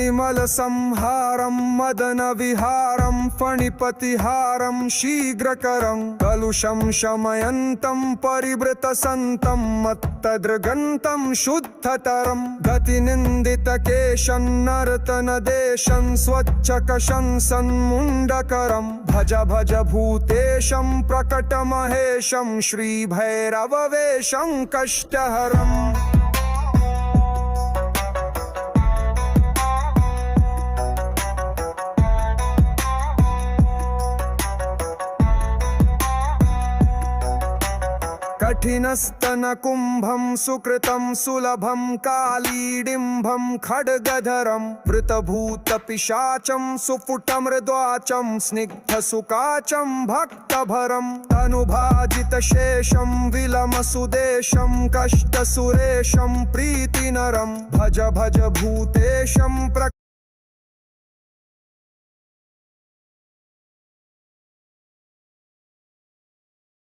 कलिमल संहारं मदन विहारं फणिपतिहारं शीघ्रकरं कलुषं शमयन्तं परिवृतसन्तं मत्तदृगन्तं शुद्धतरं गतिनिन्दितकेशं नर्तनदेशं स्वच्छकशं सन्मुण्डकरं भज भज भूतेशं प्रकटमहेशं श्रीभैरववेशं कष्टहरम् कठिनस्तनकुम्भं सुकृतं सुलभं कालीडिम्भं खड्गधरं वृतभूतपिशाचं सुफुटमृद्वाचं स्निग्धसुकाचं भक्तभरं तनुभाजितशेषं विलमसुदेशं कष्टसुरेशं प्रीतिनरं भज भज भूतेशं